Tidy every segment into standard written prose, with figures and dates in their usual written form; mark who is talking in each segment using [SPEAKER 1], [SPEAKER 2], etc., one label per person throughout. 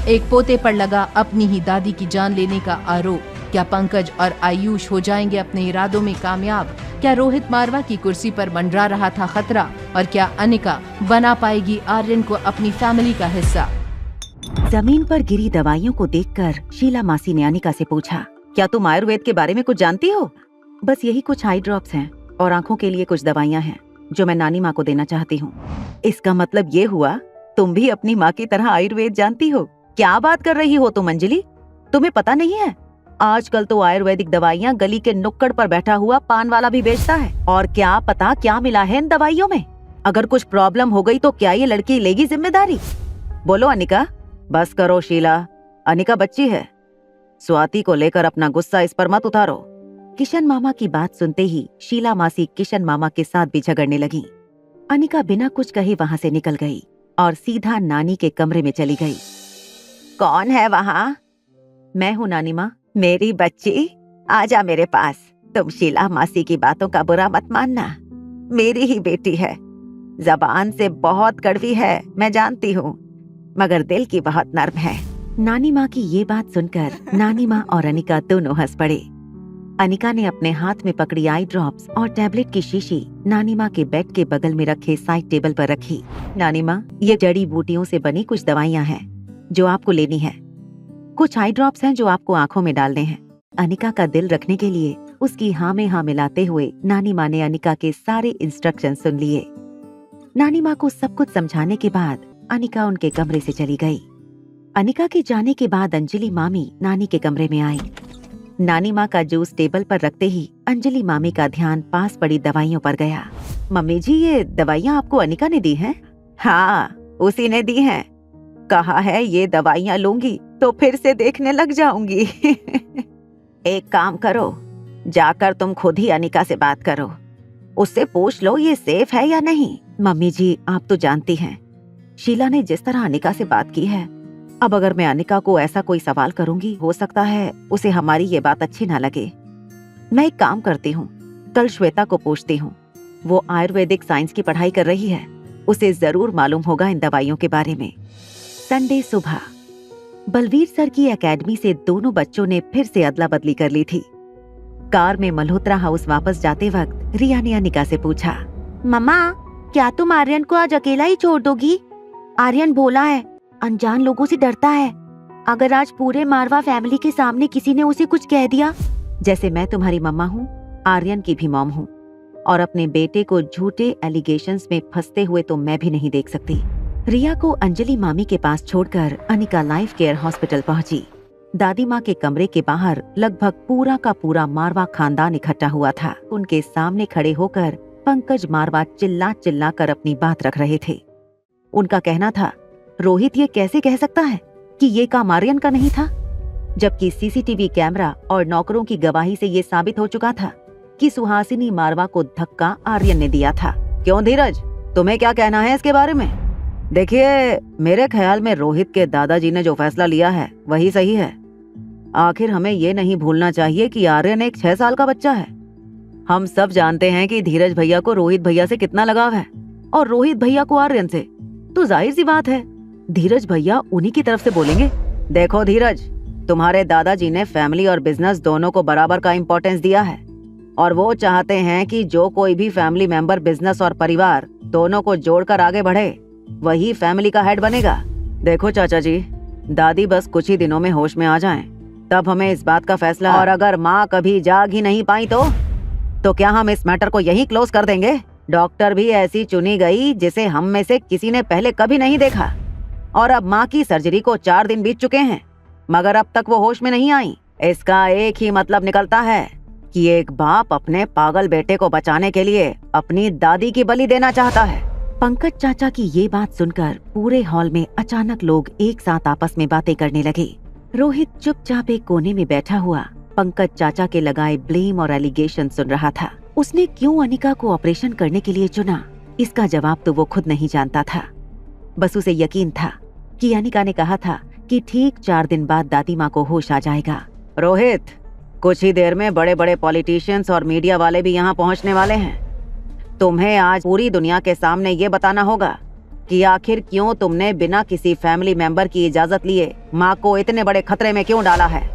[SPEAKER 1] एक पोते पर लगा अपनी ही दादी की जान लेने का आरोप। क्या पंकज और आयुष हो जाएंगे अपने इरादों में कामयाब? क्या रोहित मारवा की कुर्सी पर मंडरा रहा था खतरा? और क्या अनिका बना पाएगी आर्यन को अपनी फैमिली का हिस्सा?
[SPEAKER 2] जमीन पर गिरी दवाइयों को देखकर शीला मासी ने अनिका से पूछा, क्या तुम आयुर्वेद के बारे में कुछ जानती हो? बस यही कुछ आई ड्रॉप्स हैं और आंखों के लिए कुछ दवाइयाँ हैं जो मैं नानी माँ को देना चाहती हूँ। इसका मतलब ये हुआ तुम भी अपनी माँ की तरह आयुर्वेद जानती हो? क्या बात कर रही हो तुम अंजलि? तुम्हें पता नहीं है, आजकल तो आयुर्वेदिक दवाइयाँ गली के नुक्कड़ पर बैठा हुआ पान वाला भी बेचता है। और क्या पता क्या मिला है इन दवाइयों में। अगर कुछ प्रॉब्लम हो गई तो क्या ये लड़की लेगी जिम्मेदारी? बोलो अनिका। बस करो शीला, अनिका बच्ची है। स्वाति को लेकर अपना गुस्सा इस पर मत उतारो। किशन मामा की बात सुनते ही शीला मासी किशन मामा के साथ भी झगड़ने लगी। अनिका बिना कुछ कहे वहाँ से निकल गई और सीधा नानी के कमरे में चली गई। कौन है वहाँ? मैं हूँ नानी माँ। मेरी बच्ची आजा मेरे पास। तुम शीला मासी की बातों का बुरा मत मानना, मेरी ही बेटी है। जबान से बहुत कड़वी है मैं जानती हूँ, मगर दिल की बहुत नर्म है। नानी माँ की ये बात सुनकर नानी माँ और अनिका दोनों हंस पड़े। अनिका ने अपने हाथ में पकड़ी आई ड्रॉप्स और टैबलेट की शीशी नानी माँ के बेड के बगल में रखे साइड टेबल पर रखी। नानी माँ, ये जड़ी बूटियों से बनी कुछ दवाइयाँ हैं जो आपको लेनी है। कुछ आई ड्रॉप्स हैं जो आपको आंखों में डालने हैं। अनिका का दिल रखने के लिए उसकी हाँ में हाँ मिलाते हुए नानी माँ ने अनिका के सारे इंस्ट्रक्शन सुन लिए। नानी माँ को सब कुछ समझाने के बाद अनिका उनके कमरे से चली गई। अनिका के जाने के बाद अंजलि मामी नानी के कमरे में आई। नानी माँ का जूस टेबल पर रखते ही अंजलि मामी का ध्यान पास पड़ी दवाइयों पर गया। मम्मी जी, ये दवाइयाँ आपको अनिका ने दी हैं? हाँ, उसी ने दी हैं। कहा है ये दवाइयाँ लूंगी तो फिर से देखने लग जाऊंगी। एक काम करो, जाकर तुम खुद ही अनिका से बात करो, उससे पूछ लो ये सेफ है या नहीं। मम्मी जी, आप तो जानती हैं शीला ने जिस तरह अनिका से बात की है, अब अगर मैं अनिका को ऐसा कोई सवाल करूंगी, हो सकता है उसे हमारी ये बात अच्छी ना लगे। मैं एक काम करती हूँ, कल श्वेता को पूछती हूँ, वो आयुर्वेदिक साइंस की पढ़ाई कर रही है, उसे जरूर मालूम होगा इन दवाइयों के बारे में। संडे सुबह बलवीर सर की एकेडमी से दोनों बच्चों ने फिर से अदला बदली कर ली थी। कार में मल्होत्रा हाउस वापस जाते वक्त रिया ने अनिका से पूछा, मम्मा, क्या तुम आर्यन को आज अकेला ही छोड़ दोगी? आर्यन भोला है, अनजान लोगों से डरता है। अगर आज पूरे मारवा फैमिली के सामने किसी ने उसे कुछ कह दिया, जैसे मैं तुम्हारी मम्मा हूँ, आर्यन की भी मॉम हूँ, और अपने बेटे को झूठे एलिगेशंस में फंसते हुए तो मैं भी नहीं देख सकती। रिया को अंजलि मामी के पास छोड़कर अनिका लाइफ केयर हॉस्पिटल पहुंची। दादी माँ के कमरे के बाहर लगभग पूरा का पूरा मारवा खानदान इकट्ठा हुआ था। उनके सामने खड़े होकर पंकज मारवा चिल्ला चिल्ला कर अपनी बात रख रहे थे। उनका कहना था, रोहित ये कैसे कह सकता है कि ये काम आर्यन का नहीं था, जबकि सीसीटीवी कैमरा और नौकरों की गवाही से ये साबित हो चुका था कि सुहासिनी मारवा को धक्का आर्यन ने दिया था। क्यों धीरज, तुम्हें क्या कहना है इसके बारे में? देखिए, मेरे ख्याल में रोहित के दादाजी ने जो फैसला लिया है वही सही है। आखिर हमें ये नहीं भूलना चाहिए कि आर्यन एक 6 साल का बच्चा है। हम सब जानते हैं कि धीरज भैया को रोहित भैया से कितना लगाव है और रोहित भैया को आर्यन से, तो जाहिर सी बात है धीरज भैया उन्हीं की तरफ से बोलेंगे। देखो धीरज, तुम्हारे दादाजी ने फैमिली और बिजनेस दोनों को बराबर का इम्पोर्टेंस दिया है और वो चाहते हैं कि जो कोई भी फैमिली मेंबर बिजनेस और परिवार दोनों को जोड़कर आगे बढ़े वही फैमिली का हेड बनेगा। देखो चाचा जी, दादी बस कुछ ही दिनों में होश में आ जाएं, तब हमें इस बात का फैसला, और अगर माँ कभी जाग ही नहीं पाई तो क्या हम इस मैटर को यहीं क्लोज कर देंगे? डॉक्टर भी ऐसी चुनी गई जिसे हम में से किसी ने पहले कभी नहीं देखा, और अब माँ की सर्जरी को 4 दिन बीत चुके हैं मगर अब तक वो होश में नहीं आई। इसका एक ही मतलब निकलता है कि एक बाप अपने पागल बेटे को बचाने के लिए अपनी दादी की बलि देना चाहता है। पंकज चाचा की ये बात सुनकर पूरे हॉल में अचानक लोग एक साथ आपस में बातें करने लगे। रोहित चुपचाप एक कोने में बैठा हुआ पंकज चाचा के लगाए ब्लेम और एलिगेशन सुन रहा था। उसने क्यों अनिका को ऑपरेशन करने के लिए चुना, इसका जवाब तो वो खुद नहीं जानता था। बस उसे यकीन था कि अनिका ने कहा था कि ठीक 4 दिन बाद दादी माँ को होश आ जाएगा। रोहित, कुछ ही देर में बड़े बड़े पॉलिटिशियंस और मीडिया वाले भी यहाँ पहुँचने वाले हैं। तुम्हें आज पूरी दुनिया के सामने ये बताना होगा कि आखिर क्यों तुमने बिना किसी फैमिली मेंबर की इजाजत लिए माँ को इतने बड़े खतरे में क्यों डाला है।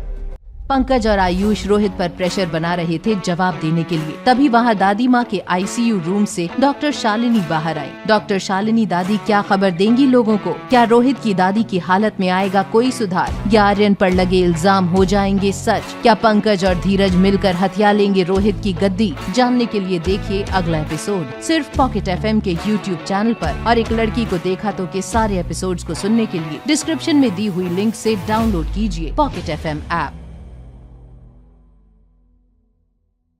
[SPEAKER 1] पंकज और आयुष रोहित पर प्रेशर बना रहे थे जवाब देने के लिए। तभी वहाँ दादी माँ के आईसीयू रूम से डॉक्टर शालिनी बाहर आई। डॉक्टर शालिनी दादी क्या खबर देंगी लोगों को? क्या रोहित की दादी की हालत में आएगा कोई सुधार? या आर्यन पर लगे इल्जाम हो जाएंगे सच? क्या पंकज और धीरज मिलकर हथिया लेंगे रोहित की गद्दी? जानने के लिए देखिए अगला एपिसोड सिर्फ पॉकेट FM के YouTube चैनल पर। और एक लड़की को देखा तो के सारे एपिसोड्स को सुनने के लिए डिस्क्रिप्शन में दी हुई लिंक से डाउनलोड कीजिए पॉकेट FM ऐप।